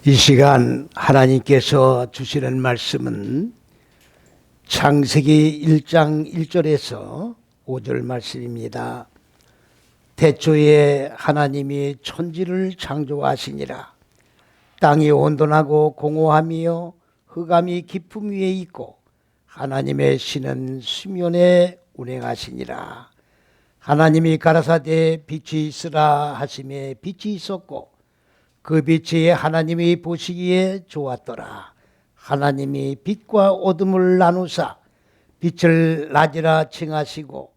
이 시간 하나님께서 주시는 말씀은 창세기 1장 1절에서 5절 말씀입니다. 태초에 하나님이 천지를 창조하시니라. 땅이 온돈하고 공허하며 흑암이 깊음 위에 있고 하나님의 신은 수면에 운행하시니라. 하나님이 가라사대 빛이 있으라 하심에 빛이 있었고 그 빛이 하나님이 보시기에 좋았더라. 하나님이 빛과 어둠을 나누사 빛을 낮이라 칭하시고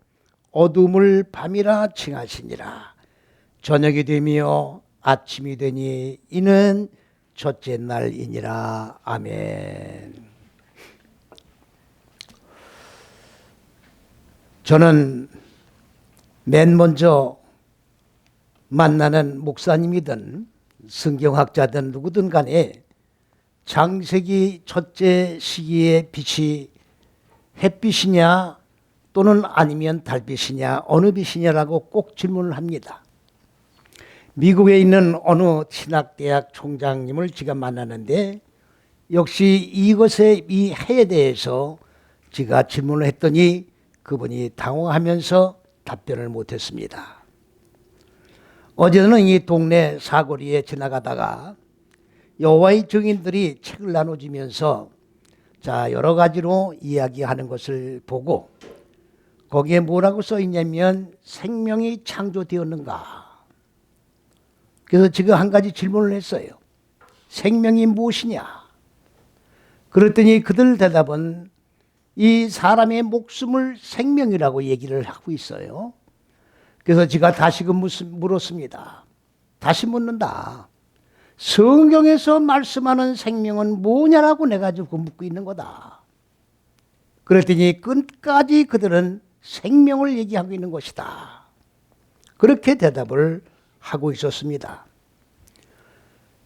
어둠을 밤이라 칭하시니라. 저녁이 되며 아침이 되니 이는 첫째 날이니라. 아멘. 저는 맨 먼저 만나는 목사님이든 성경학자든 누구든 간에 창세기 첫째 시기의 빛이 햇빛이냐 또는 아니면 달빛이냐 어느 빛이냐라고 꼭 질문을 합니다. 미국에 있는 어느 신학대학 총장님을 제가 만났는데 역시 이것의 이 해에 대해서 제가 질문을 했더니 그분이 당황하면서 답변을 못했습니다. 어제는 이 동네 사거리에 지나가다가 여호와의 증인들이 책을 나눠주면서 여러 가지로 이야기하는 것을 보고 거기에 뭐라고 써 있냐면 생명이 창조되었는가. 그래서 지금 한 가지 질문을 했어요. 생명이 무엇이냐? 그랬더니 그들 대답은 이 사람의 목숨을 생명이라고 얘기를 하고 있어요. 그래서 제가 다시금 물었습니다. 다시 묻는다. 성경에서 말씀하는 생명은 뭐냐라고 내가 지금 묻고 있는 거다. 그랬더니 끝까지 그들은 생명을 얘기하고 있는 것이다. 그렇게 대답을 하고 있었습니다.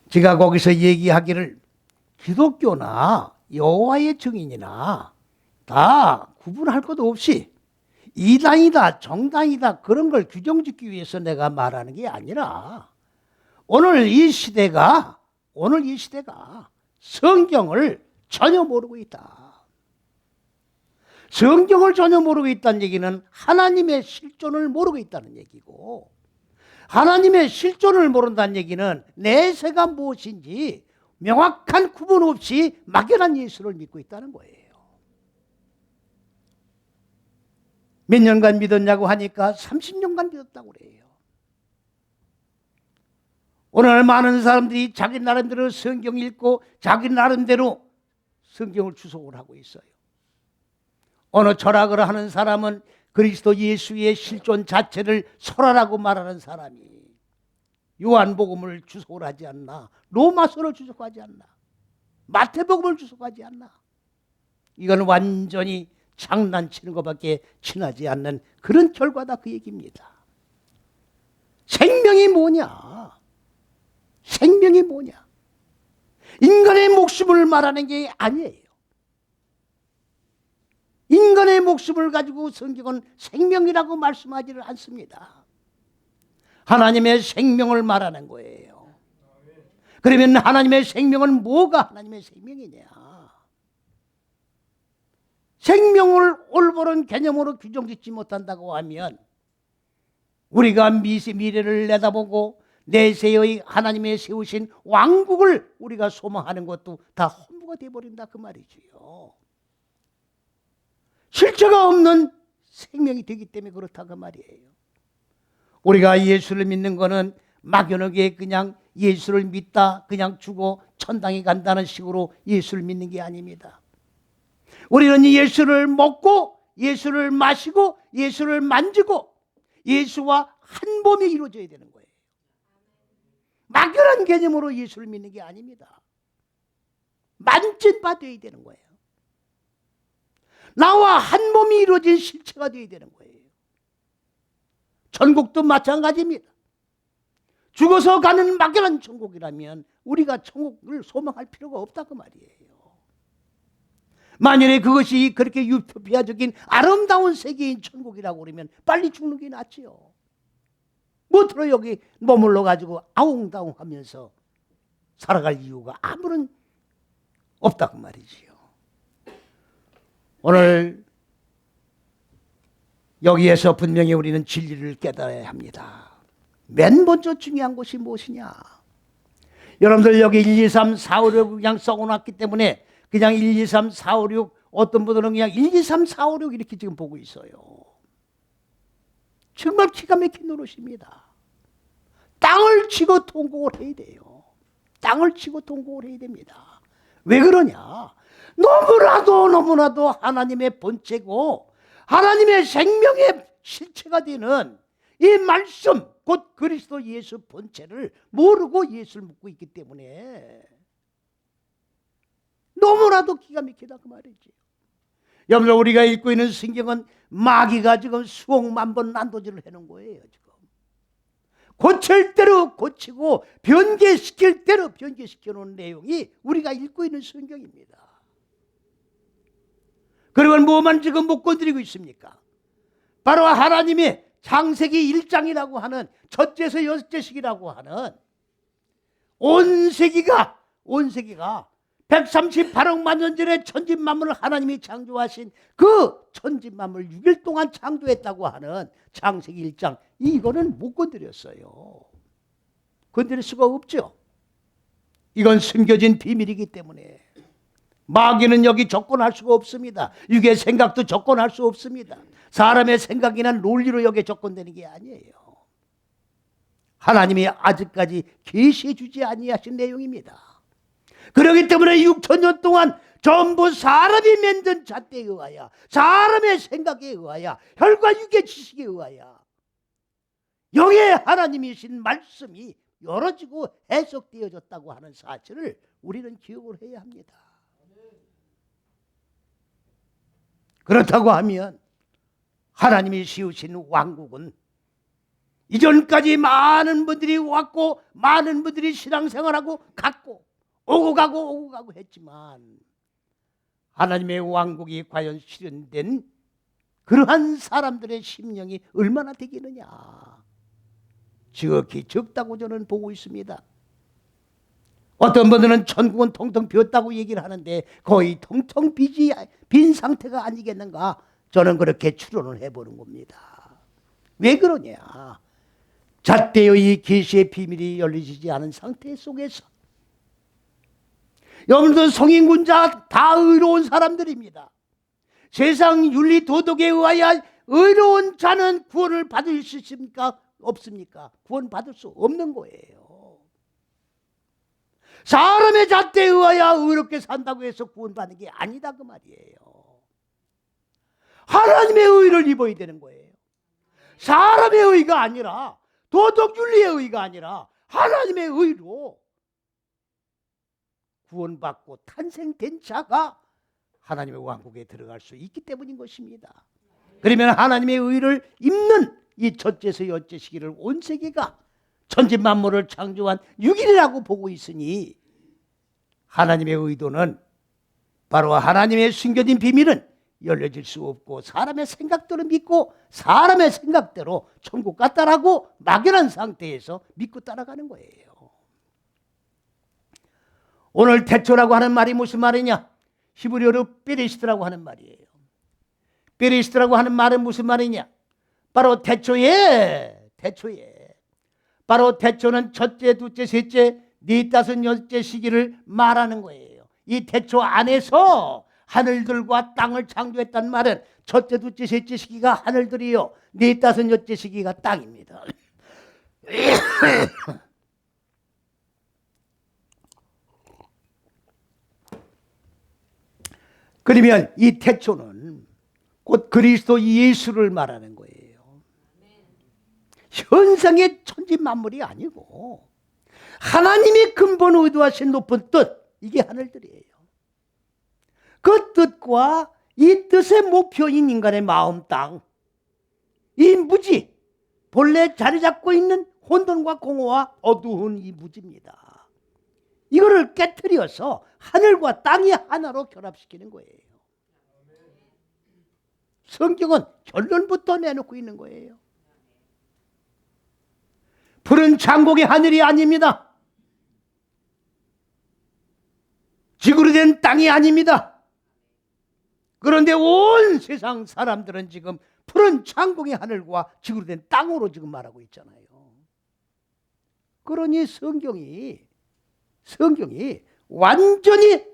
제가 거기서 얘기하기를 기독교나 여호와의 증인이나 다 구분할 것 없이 이단이다 정당이다 그런 걸 규정짓기 위해서 내가 말하는 게 아니라 오늘 이 시대가 성경을 전혀 모르고 있다. 성경을 전혀 모르고 있다는 얘기는 하나님의 실존을 모르고 있다는 얘기고, 하나님의 실존을 모른다는 얘기는 내세가 무엇인지 명확한 구분 없이 막연한 예수를 믿고 있다는 거예요. 몇 년간 믿었냐고 하니까 30년간 믿었다고 그래요. 오늘 많은 사람들이 자기 나름대로 성경 읽고 자기 나름대로 성경을 주석을 하고 있어요. 어느 철학을 하는 사람은 그리스도 예수의 실존 자체를 설하라고 말하는 사람이 요한복음을 주석을 하지 않나, 로마서를 주석하지 않나, 마태복음을 주석하지 않나. 이건 완전히 장난치는 것밖에 지나지 않는 그런 결과다 그 얘기입니다. 생명이 뭐냐? 생명이 뭐냐? 인간의 목숨을 말하는 게 아니에요. 인간의 목숨을 가지고 성경은 생명이라고 말씀하지를 않습니다. 하나님의 생명을 말하는 거예요. 그러면 하나님의 생명은 뭐가 하나님의 생명이냐? 생명을 올바른 개념으로 규정짓지 못한다고 하면 우리가 미래를 내다보고 내세의 하나님의 세우신 왕국을 우리가 소망하는 것도 다 험무가 되어버린다 그 말이지요. 실체가 없는 생명이 되기 때문에 그렇다 그 말이에요. 우리가 예수를 믿는 거는 막연하게 그냥 예수를 믿다 그냥 죽어 천당에 간다는 식으로 예수를 믿는 게 아닙니다. 우리는 예수를 먹고 예수를 마시고 예수를 만지고 예수와 한 몸이 이루어져야 되는 거예요. 막연한 개념으로 예수를 믿는 게 아닙니다. 만진 바 되어야 되는 거예요. 나와 한 몸이 이루어진 실체가 되어야 되는 거예요. 천국도 마찬가지입니다. 죽어서 가는 막연한 천국이라면 우리가 천국을 소망할 필요가 없다 그 말이에요. 만일에 그것이 그렇게 유토피아적인 아름다운 세계인 천국이라고 그러면 빨리 죽는 게 낫지요. 무엇으로 여기 머물러 가지고 아웅다웅하면서 살아갈 이유가 아무런 없다고 말이지요. 오늘 여기에서 분명히 우리는 진리를 깨달아야 합니다. 맨 먼저 중요한 것이 무엇이냐? 여러분들 여기 1, 2, 3, 4, 5, 6 그냥 써놓았기 때문에 그냥 1, 2, 3, 4, 5, 6 어떤 분들은 그냥 1, 2, 3, 4, 5, 6 이렇게 지금 보고 있어요. 정말 기가 막힌 노릇입니다. 땅을 치고 통곡을 해야 돼요. 땅을 치고 통곡을 해야 됩니다. 왜 그러냐? 너무나도 하나님의 본체고 하나님의 생명의 실체가 되는 이 말씀 곧 그리스도 예수 본체를 모르고 예수를 묻고 있기 때문에 너무나도 기가 막히다 그 말이지. 여러분 우리가 읽고 있는 성경은 마귀가 지금 수억만 번 난도질을 해놓은 거예요. 지금 고칠 대로 고치고 변개시킬 대로 변개시켜 놓은 내용이 우리가 읽고 있는 성경입니다. 그리고 뭐만 지금 못 건드리고 있습니까? 바로 하나님이 창세기 1장이라고 하는 첫째에서 여섯째식이라고 하는 온 세기가 138억만 년 전에 천지만물을 하나님이 창조하신 그 천지만물을 6일 동안 창조했다고 하는 창세기 1장 이거는 못 건드렸어요. 건드릴 수가 없죠. 이건 숨겨진 비밀이기 때문에 마귀는 여기 접근할 수가 없습니다. 육의 생각도 접근할 수 없습니다. 사람의 생각이나 논리로 여기에 접근되는 게 아니에요. 하나님이 아직까지 계시해 주지 아니하신 내용입니다. 그렇기 때문에 6천년 동안 전부 사람이 만든 잣대에 의하여 사람의 생각에 의하여 혈과 육의 지식에 의하여 영의 하나님이신 말씀이 열어지고 해석되어졌다고 하는 사실을 우리는 기억을 해야 합니다. 그렇다고 하면 하나님이 씌우신 왕국은 이전까지 많은 분들이 왔고 많은 분들이 신앙생활하고 갔고 오고 가고 했지만 하나님의 왕국이 과연 실현된 그러한 사람들의 심령이 얼마나 되겠느냐, 지극히 적다고 저는 보고 있습니다. 어떤 분들은 천국은 텅텅 비었다고 얘기를 하는데 거의 텅텅 빈 상태가 아니겠는가, 저는 그렇게 추론을 해보는 겁니다. 왜 그러냐? 잣대의 계시의 비밀이 열리지 않은 상태 속에서 여러분들 성인군자 다 의로운 사람들입니다. 세상 윤리 도덕에 의하여 의로운 자는 구원을 받을 수 있습니까? 없습니까? 구원 받을 수 없는 거예요. 사람의 잣대에 의하여 의롭게 산다고 해서 구원받는 게 아니다 그 말이에요. 하나님의 의를 입어야 되는 거예요. 사람의 의가 아니라 도덕 윤리의 의가 아니라 하나님의 의로 구원받고 탄생된 자가 하나님의 왕국에 들어갈 수 있기 때문인 것입니다. 그러면 하나님의 의를 입는 이 첫째에서 여째 시기를 온 세계가 천지만물을 창조한 6일이라고 보고 있으니 하나님의 의도는 바로 하나님의 숨겨진 비밀은 열려질 수 없고 사람의 생각대로 믿고 사람의 생각대로 천국 같다라고 막연한 상태에서 믿고 따라가는 거예요. 오늘 태초라고 하는 말이 무슨 말이냐? 히브리어로 베레시트라고 하는 말이에요. 베레시트라고 하는 말은 무슨 말이냐? 바로 태초에 바로 태초는 첫째, 둘째, 셋째, 네, 다섯, 여섯째 시기를 말하는 거예요. 이 태초 안에서 하늘들과 땅을 창조했단 말은 첫째, 둘째, 셋째 시기가 하늘들이요, 네, 다섯, 여섯째 시기가 땅입니다. 그러면 이 태초는 곧 그리스도 예수를 말하는 거예요. 현상의 천지 만물이 아니고 하나님이 근본 의도하신 높은 뜻, 이게 하늘들이에요. 그 뜻과 이 뜻의 목표인 인간의 마음 땅, 이 무지, 본래 자리 잡고 있는 혼돈과 공허와 어두운 이 무지입니다. 이거를 깨트려서 하늘과 땅이 하나로 결합시키는 거예요. 성경은 결론부터 내놓고 있는 거예요. 푸른 창공의 하늘이 아닙니다. 지구로 된 땅이 아닙니다. 그런데 온 세상 사람들은 지금 푸른 창공의 하늘과 지구로 된 땅으로 지금 말하고 있잖아요. 그러니 성경이 완전히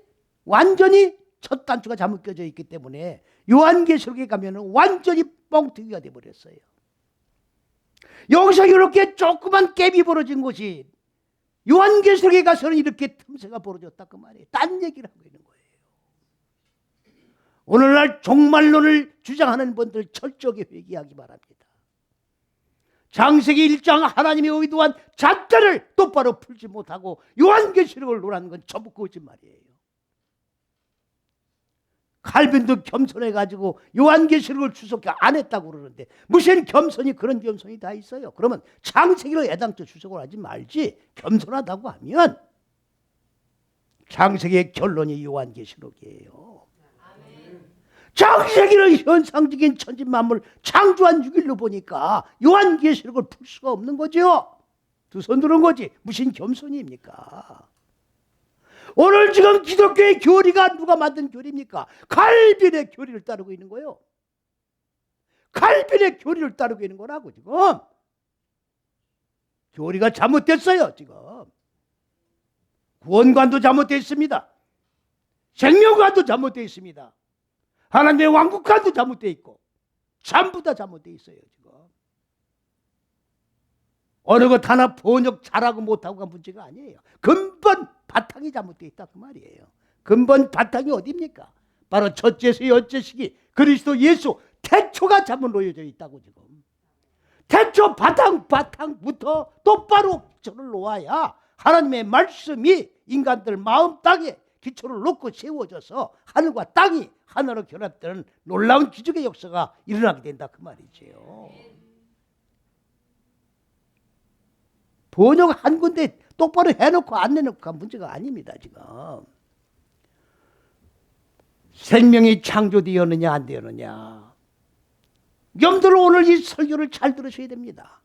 첫 단추가 잘못 껴져 있기 때문에 요한계시록에 가면은 완전히 뻥튀기가 돼버렸어요. 여기서 이렇게 조그만 갭이 벌어진 것이 요한계시록에 가서는 이렇게 틈새가 벌어졌다 그 말이에요. 딴 얘기를 하고 있는 거예요. 오늘날 종말론을 주장하는 분들 철저하게 회개하기 바랍니다. 창세기 1장 하나님의 의도한 잣대를 똑바로 풀지 못하고 요한계시록을 논하는 건 전부 거짓말이에요. 칼빈도 겸손해가지고 요한계시록을 주석해 안 했다고 그러는데 무슨 겸손이 그런 겸손이 다 있어요. 그러면 창세기로 애당초 주석을 하지 말지 겸손하다고 하면 창세기의 결론이 요한계시록이에요. 창세기를 현상적인 천지만물 창조한 6일로 보니까 요한계시록을 풀 수가 없는 거죠. 두 손 들은 거지 무슨 겸손입니까? 오늘 지금 기독교의 교리가 누가 만든 교리입니까? 칼빈의 교리를 따르고 있는 거예요. 칼빈의 교리를 따르고 있는 거라고 지금. 교리가 잘못됐어요 지금. 구원관도 잘못되어 있습니다. 생명관도 잘못되어 있습니다. 하나님의 왕국관도 잘못되어 있고 전부 다 잘못되어 있어요 지금. 어느 것 하나 번역 잘하고 못하고가 문제가 아니에요. 근본 바탕이 잘못되어 있다 그 말이에요. 근본 바탕이 어디입니까? 바로 첫째서 여째식이 그리스도 예수 태초가 잘못 놓여져 있다고 지금. 태초 바탕부터 똑바로 기초를 놓아야 하나님의 말씀이 인간들 마음 땅에 기초를 놓고 세워져서 하늘과 땅이 하나로 결합되는 놀라운 기적의 역사가 일어나게 된다 그 말이지요. 번역 한 군데 똑바로 해놓고 안 내놓고 문제가 아닙니다 지금. 생명이 창조되었느냐 안 되었느냐, 여러분들 오늘 이 설교를 잘 들으셔야 됩니다.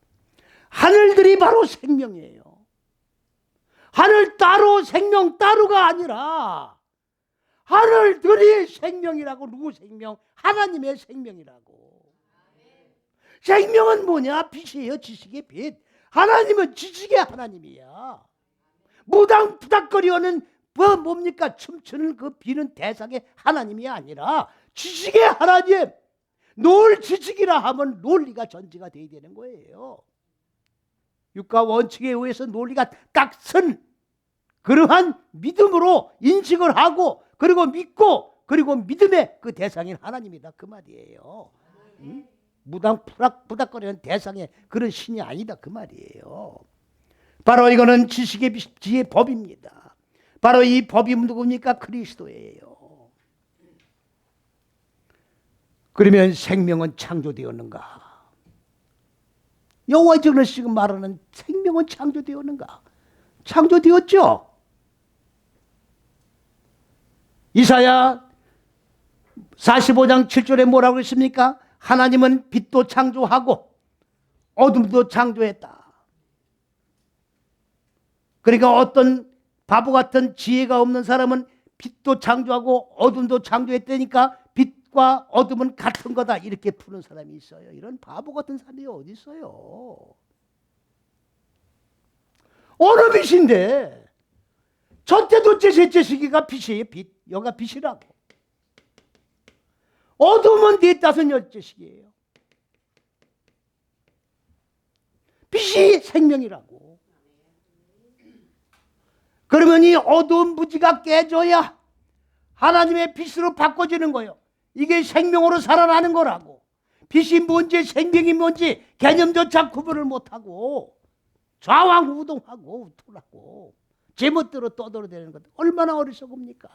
하늘들이 바로 생명이에요. 하늘 따로 생명 따로가 아니라 하늘들이 생명이라고. 누구 생명? 하나님의 생명이라고. 생명은 뭐냐? 빛이에요. 지식의 빛. 하나님은 지식의 하나님이야. 무당부닥거리는 뭡니까? 춤추는 그 비는 대상의 하나님이 아니라 지식의 하나님. 논 지식이라 하면 논리가 전제가 돼야 되는 거예요. 육가 원칙에 의해서 논리가 딱 선 그러한 믿음으로 인식을 하고 그리고 믿고 그리고 믿음의 그 대상인 하나님이다 그 말이에요. 무당 부닥거리는 대상의 그런 신이 아니다 그 말이에요. 바로 이거는 지식의 지의 법입니다. 바로 이 법이 누굽니까? 그리스도예요. 그러면 생명은 창조되었는가? 여호와께서 지금 말하는 생명은 창조되었는가? 창조되었죠. 이사야 45장 7절에 뭐라고 했습니까? 하나님은 빛도 창조하고 어둠도 창조했다. 그러니까 어떤 바보 같은 지혜가 없는 사람은 빛도 창조하고 어둠도 창조했다니까 빛과 어둠은 같은 거다 이렇게 푸는 사람이 있어요. 이런 바보 같은 사람이 어디 있어요? 어느 빛인데 첫째, 둘째, 셋째 시기가 빛이에요. 빛. 여기가 빛이라고. 어둠은 넷, 다섯, 여째 시기예요. 빛이 생명이라고. 그러면 이 어두운 무지가 깨져야 하나님의 빛으로 바꿔지는 거예요. 이게 생명으로 살아나는 거라고. 빛이 뭔지 생명이 뭔지 개념조차 구분을 못하고 좌왕우동하고 우토라고 제멋대로 떠돌아다니는 것 얼마나 어리석습니까?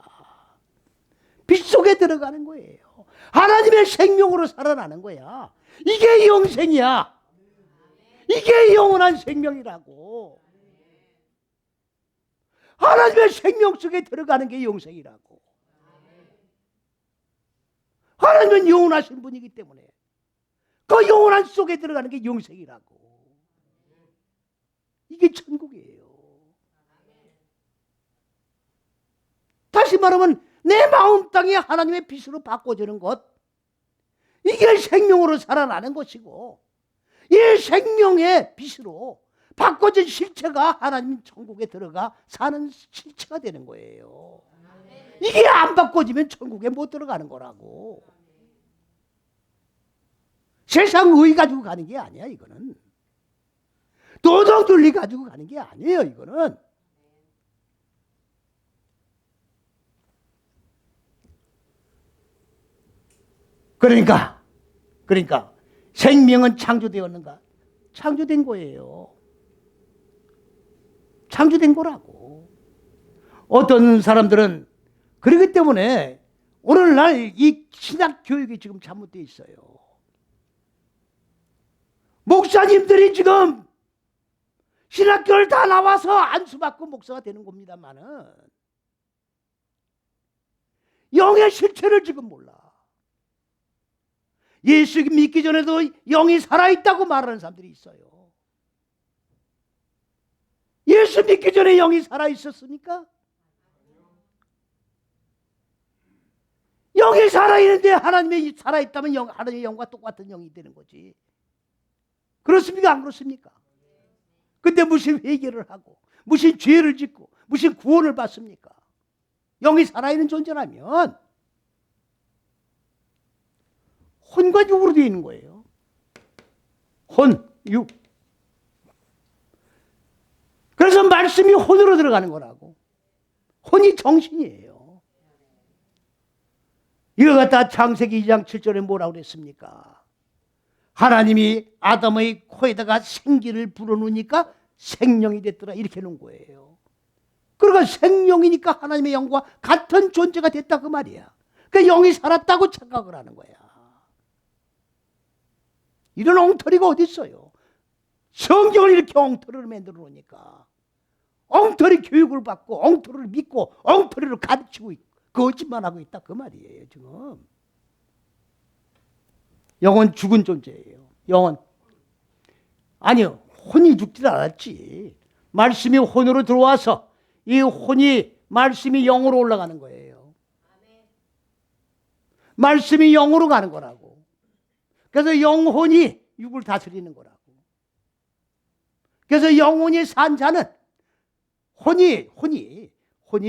빛 속에 들어가는 거예요. 하나님의 생명으로 살아나는 거야. 이게 영생이야. 이게 영원한 생명이라고. 하나님의 생명 속에 들어가는 게 영생이라고. 하나님은 영원하신 분이기 때문에 그 영원한 속에 들어가는 게 영생이라고. 이게 천국이에요. 다시 말하면 내 마음 땅이 하나님의 빛으로 바꿔지는 것, 이게 생명으로 살아나는 것이고, 이 생명의 빛으로 바꿔진 실체가 하나님 천국에 들어가 사는 실체가 되는 거예요. 이게 안 바꿔지면 천국에 못 들어가는 거라고. 세상 의 가지고 가는 게 아니야, 이거는. 도덕준리 가지고 가는 게 아니에요, 이거는. 그러니까 생명은 창조되었는가? 창조된 거예요. 창조된 거라고. 어떤 사람들은 그렇기 때문에 오늘날 이 신학 교육이 지금 잘못되어 있어요. 목사님들이 지금 신학교를 다 나와서 안수받고 목사가 되는 겁니다만은 영의 실체를 지금 몰라. 예수 믿기 전에도 영이 살아있다고 말하는 사람들이 있어요. 예수 믿기 전에 영이 살아있었습니까? 영이 살아있는데 하나님이 살아있다면 하나님의 영과 똑같은 영이 되는 거지. 그렇습니까? 안 그렇습니까? 근데 무슨 회개를 하고 무슨 죄를 짓고 무슨 구원을 받습니까? 영이 살아있는 존재라면 혼과 육으로 되어 있는 거예요. 혼, 육. 그래서 말씀이 혼으로 들어가는 거라고. 혼이 정신이에요. 이거 갖다 창세기 2장 7절에 뭐라고 그랬습니까? 하나님이 아담의 코에다가 생기를 불어넣으니까 생명이 됐더라, 이렇게 해놓은 거예요. 그러니까 생명이니까 하나님의 영과 같은 존재가 됐다, 그 말이야. 그러니까 영이 살았다고 착각을 하는 거야. 이런 엉터리가 어디 있어요? 성경을 이렇게 엉터리를 만들어 놓으니까 엉터리 교육을 받고 엉터리를 믿고 엉터리를 가르치고 거짓말하고 있다, 그 말이에요. 지금 영은 죽은 존재예요. 영은 아니요, 혼이 죽질 않았지. 말씀이 혼으로 들어와서 이 혼이 말씀이 영으로 올라가는 거예요. 말씀이 영으로 가는 거라고. 그래서 영혼이 육을 다스리는 거라고. 그래서 영혼이 산 자는 혼이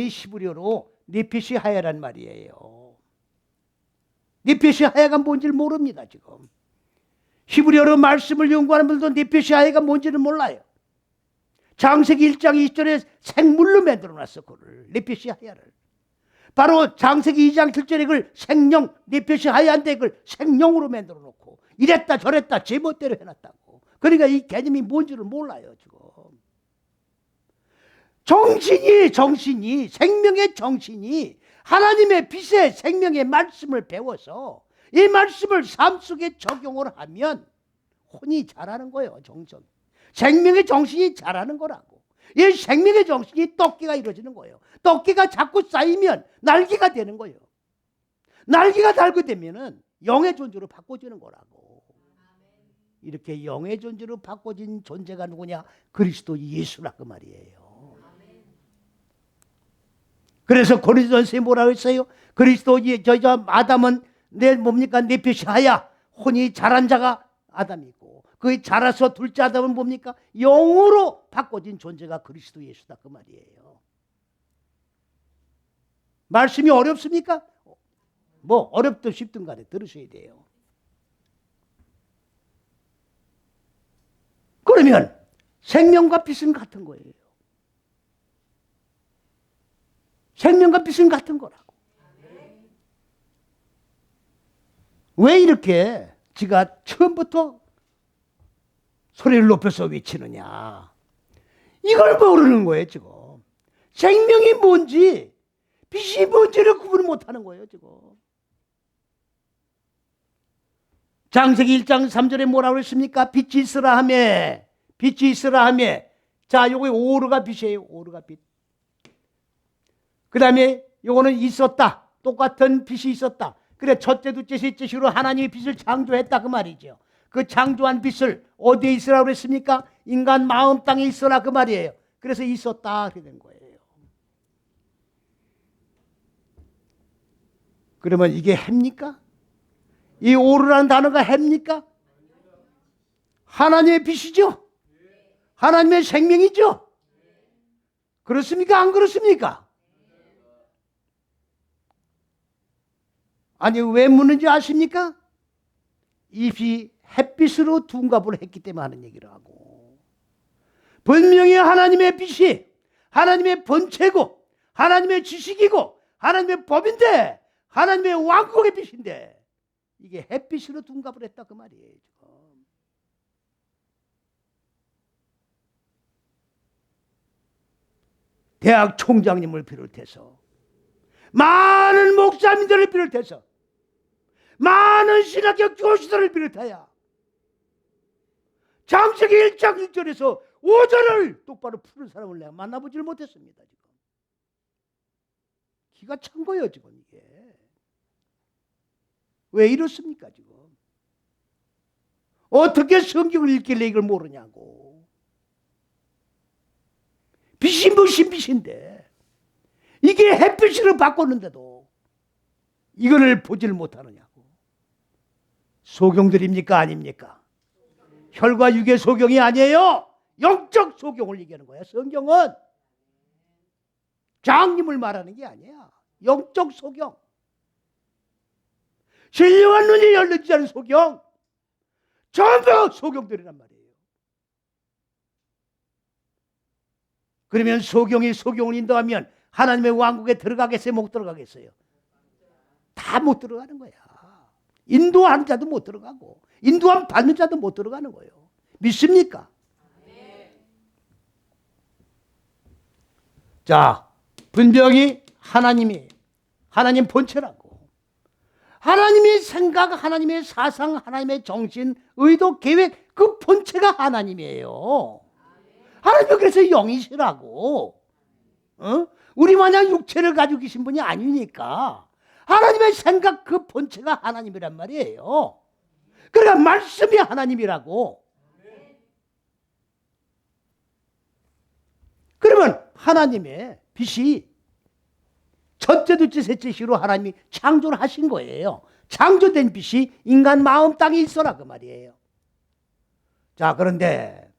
히브리어로 네피시 하야란 말이에요. 네피시 하야가 뭔지를 모릅니다, 지금. 히브리어로 말씀을 연구하는 분들도 네피시 하야가 뭔지를 몰라요. 창세기 1장 20절에 생물로 만들어놨어, 그걸. 네피시 하야를. 바로 창세기 2장 7절에 그걸 생령, 네피시 하야인데 그걸 생령으로 만들어 놓고 이랬다 저랬다 제멋대로 해놨다고. 그러니까 이 개념이 뭔지를 몰라요, 지금. 정신이 생명의 정신이 하나님의 빛의 생명의 말씀을 배워서 이 말씀을 삶 속에 적용을 하면 혼이 자라는 거예요. 정성. 생명의 정신이 자라는 거라고. 이 생명의 정신이 떡기가 이루어지는 거예요. 떡기가 자꾸 쌓이면 날개가 되는 거예요. 날개가 달게 되면은 영의 존재로 바꿔지는 거라고. 이렇게 영의 존재로 바꿔진 존재가 누구냐? 그리스도 예수라, 그 말이에요. 그래서 고린도전서에 뭐라고 했어요? 그리스도 저 아담은 내 뭡니까? 네피시 하야, 혼이 자란 자가 아담이고 그 자라서 둘째 아담은 뭡니까? 영으로 바꿔진 존재가 그리스도 예수다, 그 말이에요. 말씀이 어렵습니까? 뭐 어렵든 쉽든 간에 들으셔야 돼요. 그러면 생명과 빛은 같은 거예요. 생명과 빛은 같은 거라고. 왜 이렇게 지가 처음부터 소리를 높여서 외치느냐? 이걸 모르는 거예요, 지금. 생명이 뭔지, 빛이 뭔지를 구분을 못하는 거예요, 지금. 창세기 1장 3절에 뭐라고 그랬습니까? 빛이 있으라 하며, 빛이 있으라 하며. 자, 요거 오르가 빛이에요, 오르가 빛. 그 다음에 요거는 있었다. 똑같은 빛이 있었다. 그래, 첫째, 둘째, 셋째식으로 하나님의 빛을 창조했다, 그 말이죠. 그 창조한 빛을 어디에 있으라고 그랬습니까? 인간 마음 땅에 있으라, 그 말이에요. 그래서 있었다, 그렇게 된 거예요. 그러면 이게 해입니까? 이 오르라는 단어가 해입니까? 하나님의 빛이죠? 하나님의 생명이죠? 그렇습니까? 안 그렇습니까? 아니, 왜 묻는지 아십니까? 이 빛이 햇빛으로 둔갑을 했기 때문에 하는 얘기를 하고, 분명히 하나님의 빛이 하나님의 본체고 하나님의 지식이고 하나님의 법인데 하나님의 왕국의 빛인데 이게 햇빛으로 둔갑을 했다 그 말이에요. 지금. 대학 총장님을 비롯해서 많은 목사님들을 비롯해서 많은 신학교 교수들을 비롯하여 창세기 1장 1절에서 5절을 똑바로 푸는 사람을 내가 만나보질 못했습니다. 지금 기가 찬 거예요. 지금 이게 왜 이렇습니까? 지금 어떻게 성경을 읽길래 이걸 모르냐고. 빛이 무슨 빛인데 이게 햇빛으로 바꿨는데도 이거를 보질 못하느냐고. 소경들입니까? 아닙니까? 혈과 육의 소경이 아니에요. 영적 소경을 얘기하는 거야. 성경은 장님을 말하는 게 아니야. 영적 소경. 신령한 눈이 열리지 않은 소경. 전부 소경들이란 말이에요. 그러면 소경이 소경을 인도하면 하나님의 왕국에 들어가겠어요? 못 들어가겠어요? 다 못 들어가는 거야. 인도하는 자도 못 들어가고 인도함 받는 자도 못 들어가는 거예요. 믿습니까? 자, 분명히 하나님 본체라고. 하나님의 생각, 하나님의 사상, 하나님의 정신, 의도, 계획, 그 본체가 하나님이에요. 하나님은 그래서 영이시라고. 우리 마냥 육체를 가지고 계신 분이 아니니까 하나님의 생각, 그 본체가 하나님이란 말이에요. 그러니까 말씀이 하나님이라고. 그러면 하나님의 빛이 첫째, 둘째, 셋째 시로 하나님이 창조를 하신 거예요. 창조된 빛이 인간 마음 땅에 있어라 그 말이에요. 자, 그런데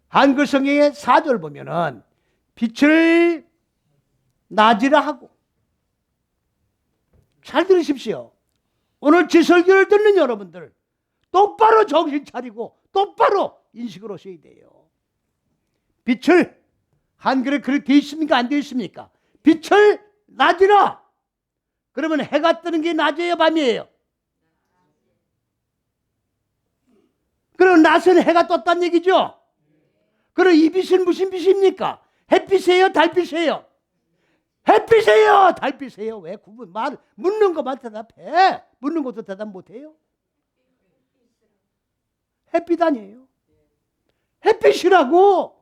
한글 성경의 4절 보면은 빛을 낮이라 하고. 잘 들으십시오. 오늘 제 설교를 듣는 여러분들 똑바로 정신 차리고 똑바로 인식을 하셔야 돼요. 빛을 한글에 그렇게 되어 있습니까? 안 되어 있습니까? 빛을 낮이라. 그러면 해가 뜨는 게 낮이에요? 밤이에요? 그럼 낮은 해가 떴다는 얘기죠? 그럼 이 빛은 무슨 빛입니까? 햇빛이에요? 달빛이에요? 햇빛이에요? 달빛이에요? 왜 묻는 것만 대답해. 묻는 것도 대답 못해요? 햇빛 아니에요? 햇빛이라고.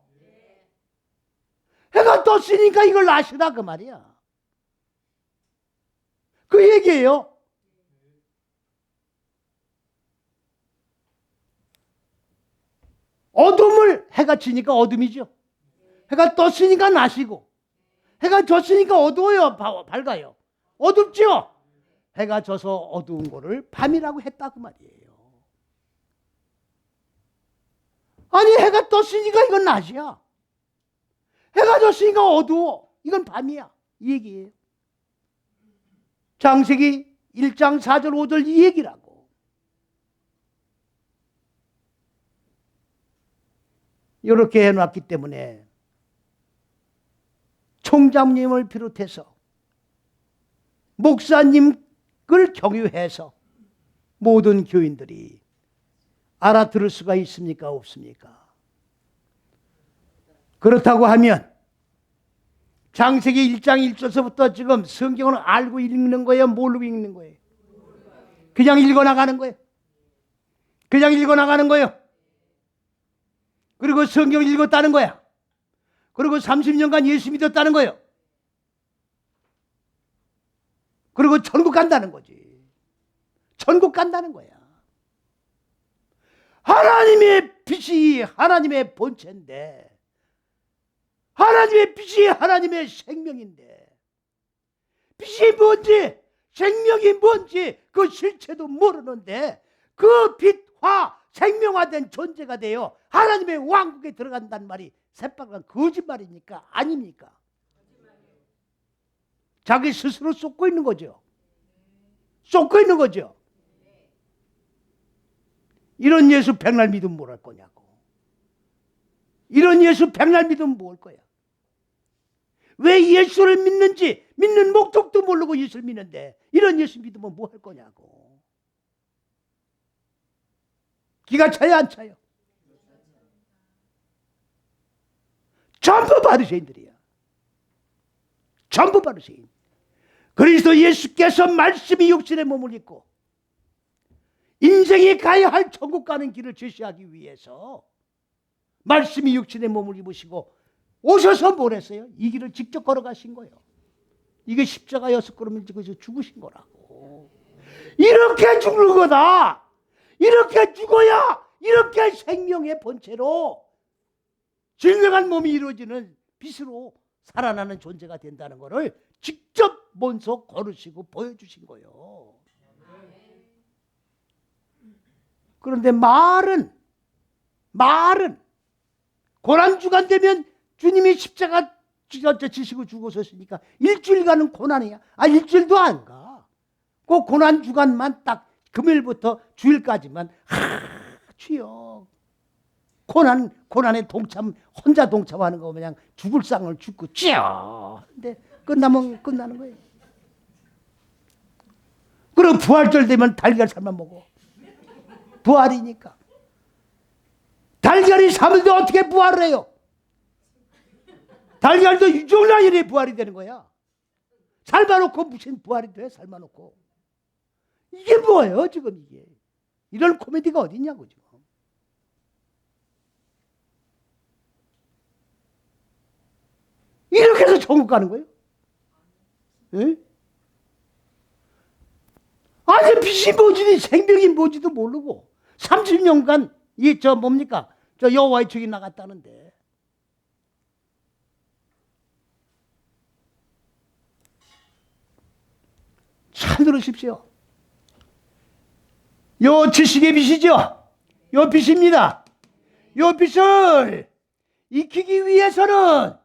해가 떴으니까 이걸 아시라 그 말이야. 그 얘기예요. 어둠을 해가 지니까 어둠이죠. 해가 떴으니까 낮이고 해가 졌으니까 어두워요? 밝아요? 어둡죠? 해가 져서 어두운 거를 밤이라고 했다 그 말이에요. 아니 해가 떴으니까 이건 낮이야. 해가 졌으니까 어두워. 이건 밤이야. 이 얘기예요. 창세기 1장 4절 5절 이 얘기라고. 이렇게 해놨기 때문에 총장님을 비롯해서 목사님을 경유해서 모든 교인들이 알아들을 수가 있습니까? 없습니까? 그렇다고 하면 창세기 1장 1절서부터 지금 성경을 알고 읽는 거예요? 모르고 읽는 거예요? 그냥 읽어나가는 거예요? 그냥 읽어나가는 거예요? 그리고 성경을 읽었다는 거야? 그리고 30년간 예수 믿었다는 거예요? 그리고 천국 간다는 거지. 천국 간다는 거야. 하나님의 빛이 하나님의 본체인데 하나님의 빛이 하나님의 생명인데 빛이 뭔지 생명이 뭔지 그 실체도 모르는데 그 빛화 생명화된 존재가 되어 하나님의 왕국에 들어간다는 말이 새빨간 거짓말입니까? 아닙니까? 자기 스스로 쏟고 있는 거죠. 쏟고 있는 거죠. 이런 예수 백날 믿으면 뭘 할 거냐고. 이런 예수 백날 믿으면 뭘 거야. 왜 예수를 믿는지 믿는 목적도 모르고 예수를 믿는데 이런 예수 믿으면 뭐 할 거냐고. 기가 차요 안 차요? 전부 바리새인들이야. 전부 바리새인. 그리스도 예수께서 말씀이 육신의 몸을 입고 인생이 가야 할 천국 가는 길을 제시하기 위해서 말씀이 육신의 몸을 입으시고 오셔서 뭘 했어요? 이 길을 직접 걸어가신 거예요. 이게 십자가였을 거면 거기서 죽으신 거라고. 이렇게 죽는 거다. 이렇게 죽어야 이렇게 생명의 본체로 증명한 몸이 이루어지는 빛으로 살아나는 존재가 된다는 것을 직접 먼저 걸으시고 보여주신 거예요. 그런데 말은 고난주간 되면 주님이 십자가 지시고 죽으셨으니까 일주일간은 고난이야. 일주일도 안 가. 그 고난주간만 딱 금요일부터 주일까지만 주여 고난에 혼자 동참하는 거 그냥 죽을 상을 죽고 찌어. 근데 끝나면 끝나는 거예요. 그럼 부활절 되면 달걀살만 먹어. 부활이니까. 달걀이 삶을 때 어떻게 부활을 해요? 달걀도 유종나일에 부활이 되는 거야. 삶아놓고 무슨 부활이 돼? 삶아놓고. 이게 뭐예요 지금 이게. 이런 코미디가 어디 있냐고 지금. 이렇게 해서 천국 가는 거예요? 네? 아니 빛이 뭔지 생명이 뭔지도 모르고 30년간 이 뭡니까? 여호와의 증인 나갔다는데 잘 들으십시오. 요 지식의 빛이죠? 요 빛입니다. 요 빛을 익히기 위해서는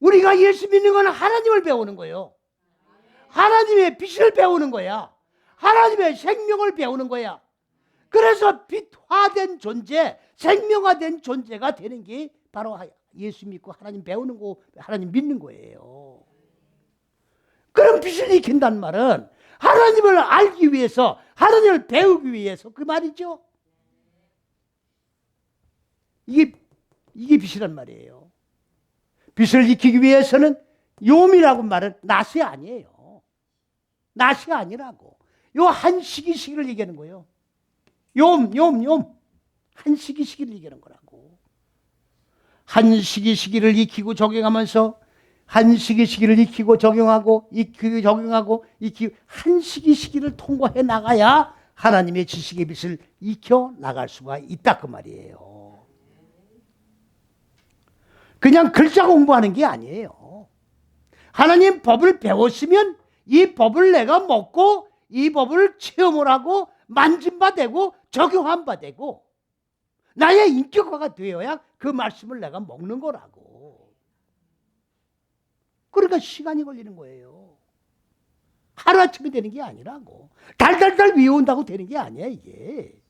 우리가 예수 믿는 건 하나님을 배우는 거예요. 하나님의 빛을 배우는 거야. 하나님의 생명을 배우는 거야. 그래서 빛화된 존재, 생명화된 존재가 되는 게 바로 예수 믿고 하나님 배우는 거, 하나님 믿는 거예요. 그럼 빛을 익힌다는 말은 하나님을 알기 위해서, 하나님을 배우기 위해서 그 말이죠. 이게 빛이란 말이에요. 빛을 익히기 위해서는 요미라고 말은 낫이 아니에요. 낫이 아니라고. 요 한 시기를 얘기하는 거예요. 욤. 한 시기를 얘기하는 거라고. 한 시기를 익히고 적용하면서 한 시기를 익히고 적용하고 한 시기를 통과해 나가야 하나님의 지식의 빛을 익혀 나갈 수가 있다 그 말이에요. 그냥 글자 공부하는 게 아니에요. 하나님 법을 배웠으면 이 법을 내가 먹고 이 법을 체험을 하고 만진 바 되고 적용한 바 되고 나의 인격화가 되어야 그 말씀을 내가 먹는 거라고. 그러니까 시간이 걸리는 거예요. 하루아침에 되는 게 아니라고. 달달달 외운다고 되는 게 아니야 이게.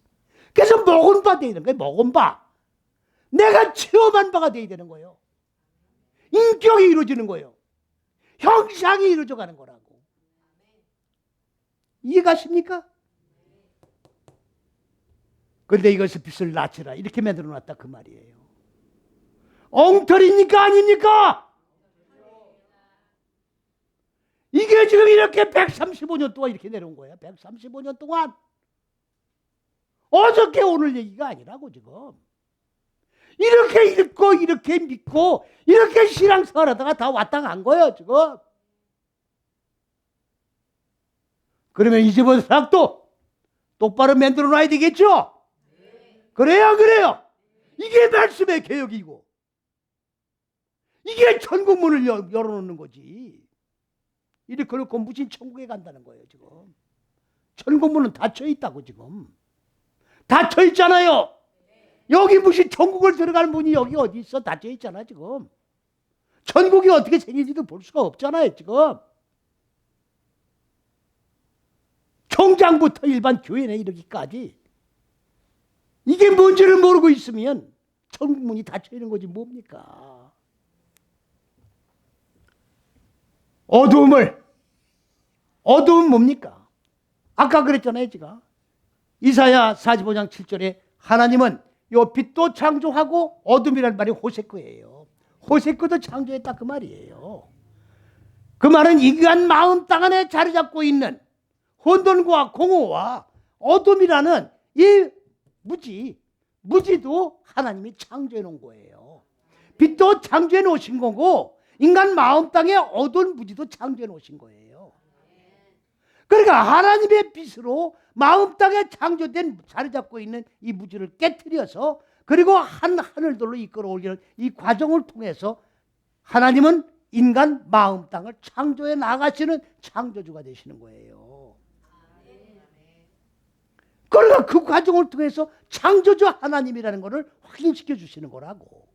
그래서 먹은 바 되는 거예요. 먹은 바. 내가 체험한 바가 돼야 되는 거예요. 인격이 이루어지는 거예요. 형상이 이루어져 가는 거라고. 이해가십니까? 그런데 이것을 빛을 낮추라 이렇게 만들어 놨다 그 말이에요. 엉터리입니까 아닙니까? 이게 지금 이렇게 135년 동안 이렇게 내려온 거야. 135년 동안. 어저께 오늘 얘기가 아니라고 지금. 이렇게 읽고 이렇게 믿고 이렇게 신앙생활하다가 다 왔다 간 거예요 지금. 그러면 이제부터 또 똑바로 만들어 놔야 되겠죠? 그래요. 이게 말씀의 개혁이고 이게 천국문을 열어놓는 거지. 이렇게 놓고 무슨 천국에 간다는 거예요 지금. 천국문은 닫혀 있다고 지금. 닫혀 있잖아요. 여기 무슨 천국을 들어갈 문이 여기 어디 있어? 닫혀 있잖아 지금. 천국이 어떻게 생긴지도 볼 수가 없잖아요 지금. 총장부터 일반 교회에 이르기까지 이게 뭔지를 모르고 있으면 천국 문이 닫혀 있는 거지 뭡니까? 어두움은 뭡니까? 아까 그랬잖아요 제가. 이사야 45장 7절에 하나님은 요 빛도 창조하고 어둠이라는 말이 호세코예요. 호세코도 창조했다 그 말이에요. 그 말은 인간 마음 땅 안에 자리 잡고 있는 혼돈과 공허와 어둠이라는 이 무지도 하나님이 창조해 놓은 거예요. 빛도 창조해 놓으신 거고 인간 마음 땅에 어두운 무지도 창조해 놓으신 거예요. 그러니까 하나님의 빛으로 마음 땅에 창조된 자리 잡고 있는 이 무지를 깨트려서 그리고 하늘들로 이끌어 올리는 이 과정을 통해서 하나님은 인간 마음 땅을 창조해 나가시는 창조주가 되시는 거예요. 그러니까 그 과정을 통해서 창조주 하나님이라는 것을 확인시켜 주시는 거라고.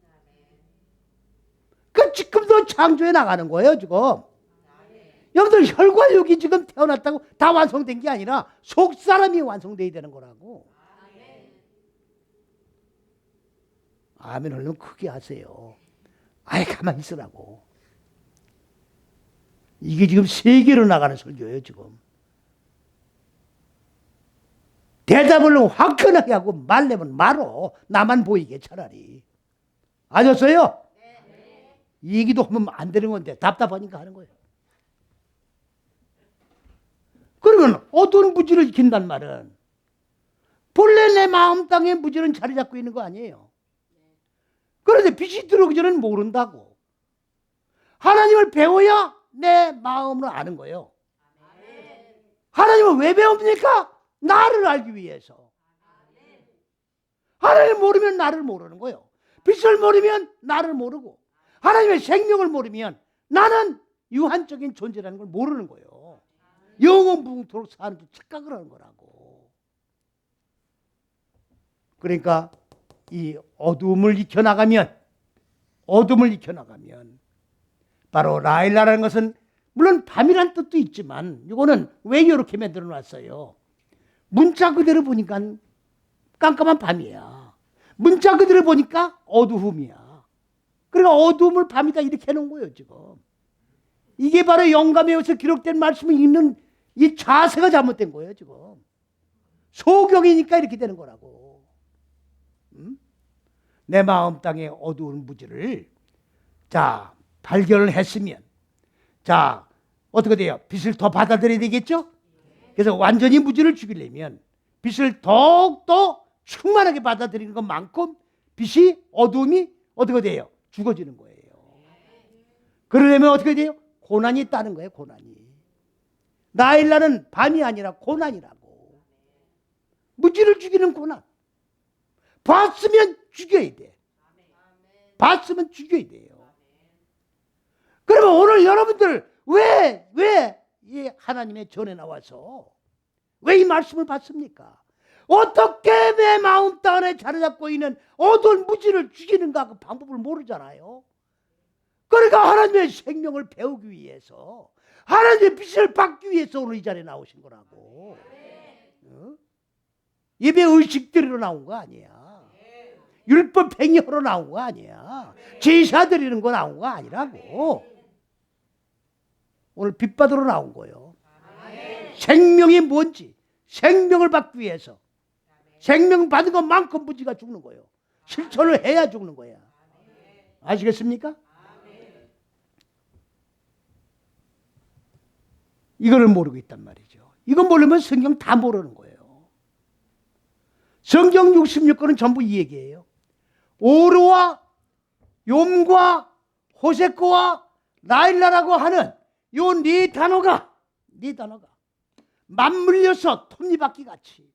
그 지금도 창조해 나가는 거예요 지금. 여러분들 혈관육이 지금 태어났다고 다 완성된 게 아니라 속사람이 완성돼야 되는 거라고. 아멘 얼른 크게 하세요. 아예 가만히 있으라고. 이게 지금 세계로 나가는 설교예요 지금. 대답을 화끈하게 하고 말려면 말어. 나만 보이게 차라리. 아셨어요? 이 얘기도 하면 안 되는 건데 답답하니까 하는 거예요. 그러면 어두운 무지를 익힌단 말은 본래 내 마음 땅에 무지는 자리 잡고 있는 거 아니에요. 그런데 빛이 들어오기 전에는 모른다고. 하나님을 배워야 내 마음을 아는 거예요. 하나님을 왜 배웁니까? 나를 알기 위해서. 하나님을 모르면 나를 모르는 거예요. 빛을 모르면 나를 모르고 하나님의 생명을 모르면 나는 유한적인 존재라는 걸 모르는 거예요. 영원무궁토록 사는 착각을 하는 거라고. 그러니까 이 어둠을 익혀나가면 바로 라일라라는 것은 물론 밤이란 뜻도 있지만 이거는 왜 이렇게 만들어 놨어요? 문자 그대로 보니까 깜깜한 밤이야. 문자 그대로 보니까 어두움이야. 그러니까 어두움을 밤이다 이렇게 해놓은 거예요 지금. 이게 바로 영감에 의해서 기록된 말씀을 읽는 이 자세가 잘못된 거예요 지금. 소경이니까 이렇게 되는 거라고. 내 마음 땅에 어두운 무지를 자 발견을 했으면 자 어떻게 돼요? 빛을 더 받아들여야 되겠죠? 그래서 완전히 무지를 죽이려면 빛을 더욱더 충만하게 받아들이는 것만큼 빛이 어두움이 어떻게 돼요? 죽어지는 거예요. 그러려면 어떻게 돼요? 고난이 있다는 거예요. 고난이. 라일라는 밤이 아니라 고난이라고. 무지를 죽이는 고난. 봤으면 죽여야 돼. 봤으면 죽여야 돼요. 그러면 오늘 여러분들 왜 이 하나님의 전에 나와서 왜 이 말씀을 받습니까? 어떻게 내 마음 땅에 자리 잡고 있는 어두운 무지를 죽이는가 그 방법을 모르잖아요. 그러니까 하나님의 생명을 배우기 위해서 하나님의 빛을 받기 위해서 오늘 이 자리에 나오신 거라고. 예배 의식 드리러 나온 거 아니야. 율법 행위하러 나온 거 아니야. 제사 드리는 거 나온 거 아니라고. 오늘 빛 받으러 나온 거예요. 생명이 뭔지 생명을 받기 위해서 생명 받은 것만큼 무지가 죽는 거예요. 실천을 해야 죽는 거야. 아시겠습니까? 이거를 모르고 있단 말이죠. 이거 모르면 성경 다 모르는 거예요. 성경 66권은 전부 이 얘기예요. 오르와 욤과 호세코와 라일라라고 하는 요 네 단어가 맞물려서 톱니바퀴 같이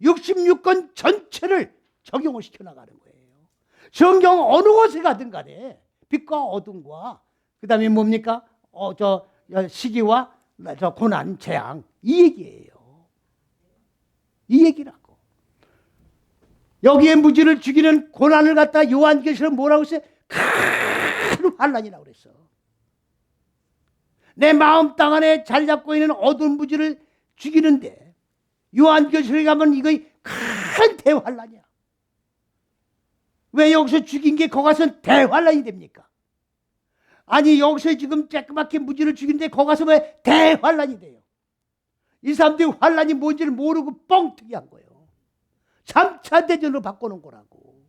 66권 전체를 적용을 시켜나가는 거예요. 성경 어느 곳에 가든 간에 빛과 어둠과 그 다음에 뭡니까? 시기와 저 고난, 재앙 이 얘기예요. 이 얘기라고. 여기에 무지를 죽이는 고난을 갖다 요한계시록 뭐라고 했어요? 큰 환난이라고 그랬어. 내 마음 땅 안에 자리 잡고 있는 어두운 무지를 죽이는데 요한계시록에 가면 이거 큰 대환난이야. 왜 여기서 죽인 게 거기 가서 대환난이 됩니까? 아니 여기서 지금 쬐끄맣게 무지를 죽이는데 거기 가서 왜 대환난이 돼요? 이 사람들이 환난이 뭔지를 모르고 뻥튀기 한 거예요. 3차 대전으로 바꿔놓은 거라고.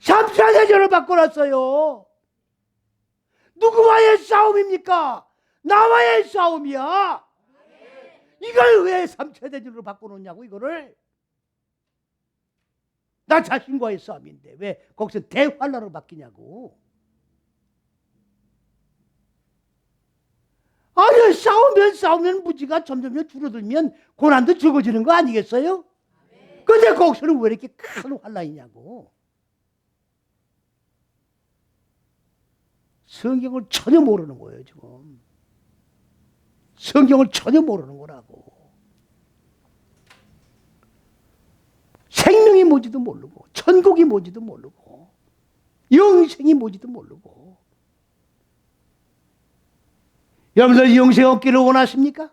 3차 대전을 바꿔놨어요. 누구와의 싸움입니까? 나와의 싸움이야. 이걸 왜 3차 대전으로 바꿔놓냐고 이거를. 나 자신과의 싸움인데 왜 거기서 대환란으로 바뀌냐고. 아니 싸우면 무지가 점점 줄어들면 고난도 적어지는 거 아니겠어요? 근데 거기서는 왜 이렇게 큰 환란이냐고. 성경을 전혀 모르는 거예요 지금. 성경을 전혀 모르는 거라고. 생명이 뭔지도 모르고 천국이 뭔지도 모르고 영생이 뭔지도 모르고. 여러분들 영생 얻기를 원하십니까?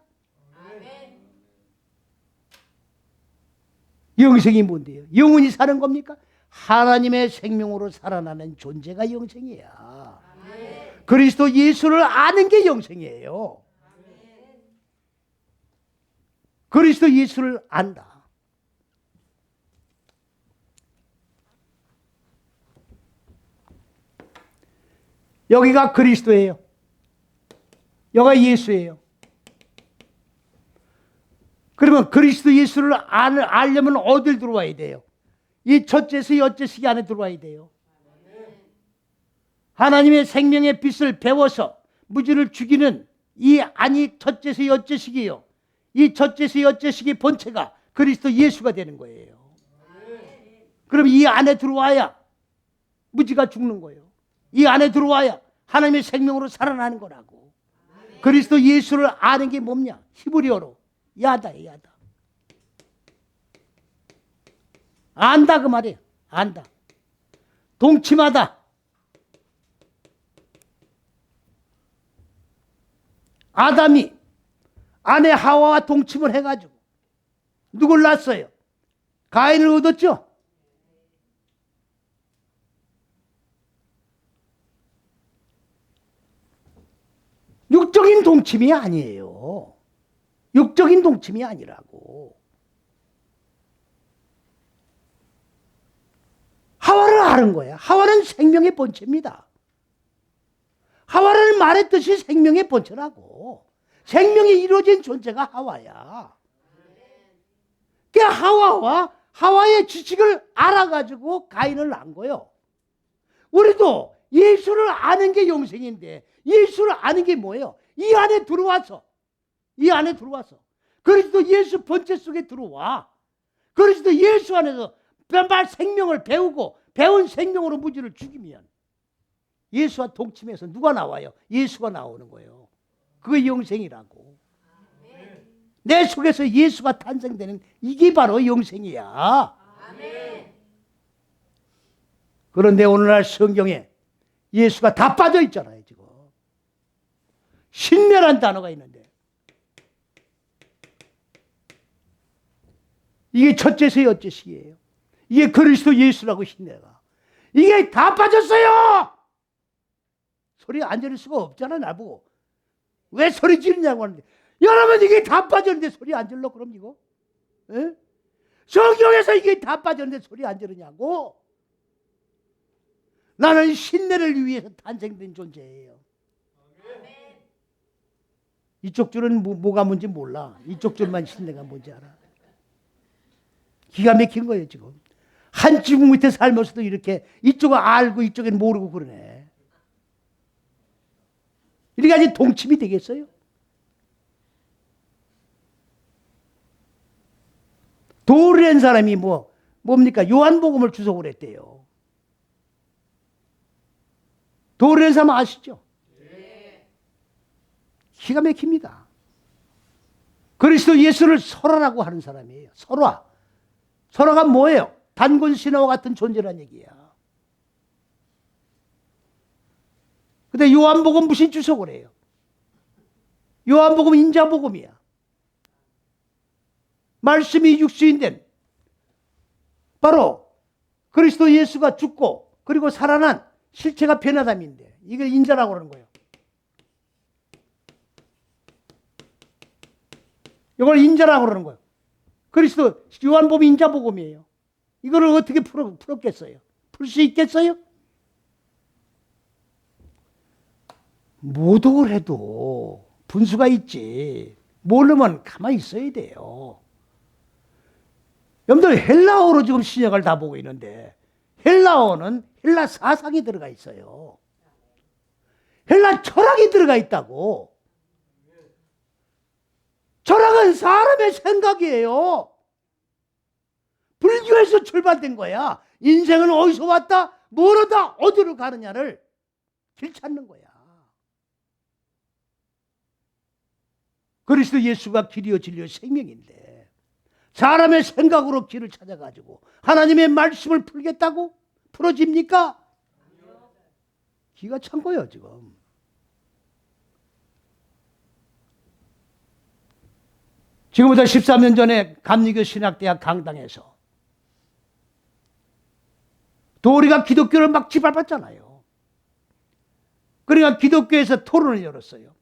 영생이 뭔데요? 영원히 사는 겁니까? 하나님의 생명으로 살아나는 존재가 영생이야. 그리스도 예수를 아는 게 영생이에요. 그리스도 예수를 안다. 여기가 그리스도예요. 여기가 예수예요. 그러면 그리스도 예수를 알려면 어딜 들어와야 돼요? 이 첫째서 여째시기 안에 들어와야 돼요. 하나님의 생명의 빛을 배워서 무지를 죽이는 이 안이 첫째서 여째시기요. 이 첫째서 여째시기 본체가 그리스도 예수가 되는 거예요. 그럼 이 안에 들어와야 무지가 죽는 거예요. 이 안에 들어와야 하나님의 생명으로 살아나는 거라고. 그리스도 예수를 아는 게 뭐냐? 히브리어로 야다예요. 야다. 안다 그 말이에요. 안다. 동침하다. 아담이 아내 하와와 동침을 해가지고 누굴 낳았어요? 가인을 얻었죠? 육적인 동침이 아니에요. 육적인 동침이 아니라고. 하와를 아는 거야. 하와는 생명의 본체입니다. 하와는 말했듯이 생명의 본체라고. 생명이 이루어진 존재가 하와야. 그 하와와 하와의 지식을 알아가지고 가인을 낳은 거예요. 우리도 예수를 아는 게 영생인데 예수를 아는 게 뭐예요? 이 안에 들어와서 그리스도 예수 본체 속에 들어와. 그리스도 예수 안에서 말 생명을 배우고 배운 생명으로 무지를 죽이면 예수와 동침해서 누가 나와요? 예수가 나오는 거예요. 그게 영생이라고. 내 속에서 예수가 탄생되는 이게 바로 영생이야. 그런데 오늘날 성경에 예수가 다 빠져 있잖아요. 지금 신뢰란 단어가 있는데 이게 첫째서 여째식이에요. 이게 그리스도 예수라고 신뢰가. 이게 다 빠졌어요. 소리 안 지를 수가 없잖아. 나보고 왜 소리 지르냐고 하는데, 여러분 이게 다 빠졌는데 소리 안 질러? 그럼 이거 에? 성경에서 이게 다 빠졌는데 소리 안 지르냐고. 나는 신뢰를 위해서 탄생된 존재예요. 이쪽 줄은 뭐가 뭔지 몰라. 이쪽 줄만 신뢰가 뭔지 알아. 기가 막힌 거예요 지금. 한 지붕 밑에 살면서도 이렇게 이쪽은 알고 이쪽은 모르고 그러네. 이렇게까지 동침이 되겠어요? 도를 낸 사람이 뭡니까? 요한복음을 주석을 했대요. 도를 낸 사람 아시죠? 기가 막힙니다. 그리스도 예수를 설화라고 하는 사람이에요. 설화. 설화가 뭐예요? 단군 신화와 같은 존재란 얘기야. 근데 요한복음 무슨 주석을 해요? 요한복음 인자복음이야. 말씀이 육신이 된 바로 그리스도 예수가 죽고 그리고 살아난 실체가 변화됨인데 이걸 인자라고 그러는 거예요. 이걸 인자라고 그러는 거예요. 그리스도 요한복음 인자복음이에요. 이거를 어떻게 풀었겠어요? 풀 수 있겠어요? 모독을 해도 분수가 있지. 모르면 가만히 있어야 돼요. 여러분들 헬라어로 지금 신약을 다 보고 있는데 헬라어는 헬라 사상이 들어가 있어요. 헬라 철학이 들어가 있다고. 철학은 사람의 생각이에요. 불교에서 출발된 거야. 인생은 어디서 왔다? 뭐로다? 어디로 가느냐를 길 찾는 거야. 그리스도 예수가 길이요 진리요 생명인데 사람의 생각으로 길을 찾아가지고 하나님의 말씀을 풀겠다고? 풀어집니까? 기가 찬 거예요 지금. 지금부터 13년 전에 감리교 신학대학 강당에서 도리가 기독교를 막 짓밟았잖아요. 그러니까 기독교에서 토론을 열었어요.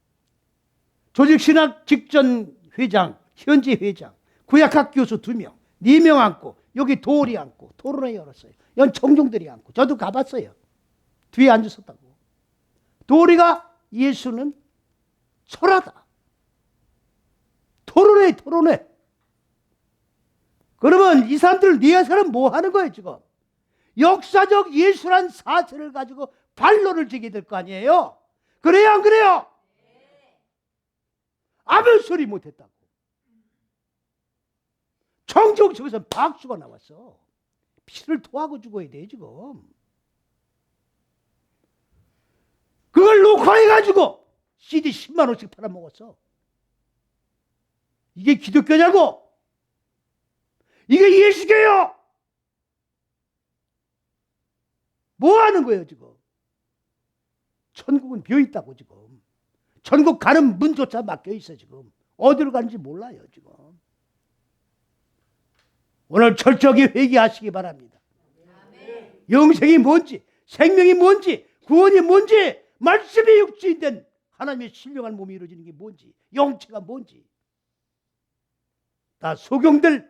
조직신학 직전 회장, 현재 회장, 구약학 교수 2명, 4명 앉고 여기 도리 앉고 토론을 열었어요. 이건 청중들이 앉고 저도 가봤어요. 뒤에 앉았었다고. 도리가 예수는 설하다. 토론해. 그러면 이 사람들 네 사람 뭐 하는 거예요 지금? 역사적 예수란 사실을 가지고 반론을 지게 될 거 아니에요? 그래요 안 그래요? 아무 소리 못했다고. 청중 속에서 박수가 나왔어. 피를 토하고 죽어야 돼 지금. 그걸 녹화해가지고 CD 10만 원씩 팔아먹었어. 이게 기독교냐고? 이게 예수교요? 뭐 하는 거예요 지금? 천국은 비어있다고 지금. 천국 가는 문조차 막혀있어 지금. 어디로 가는지 몰라요 지금. 오늘 철저하게 회개하시기 바랍니다. 아멘. 영생이 뭔지, 생명이 뭔지, 구원이 뭔지, 말씀이 육신된 하나님의 신령한 몸이 이루어지는 게 뭔지, 영체가 뭔지 다 소경들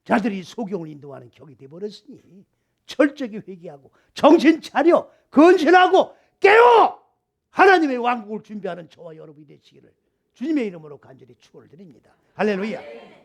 자들이 소경을 인도하는 격이 되어버렸으니 철저하게 회개하고 정신 차려 건신하고 깨워 하나님의 왕국을 준비하는 저와 여러분이 되시기를 주님의 이름으로 간절히 축원을 드립니다. 할렐루야.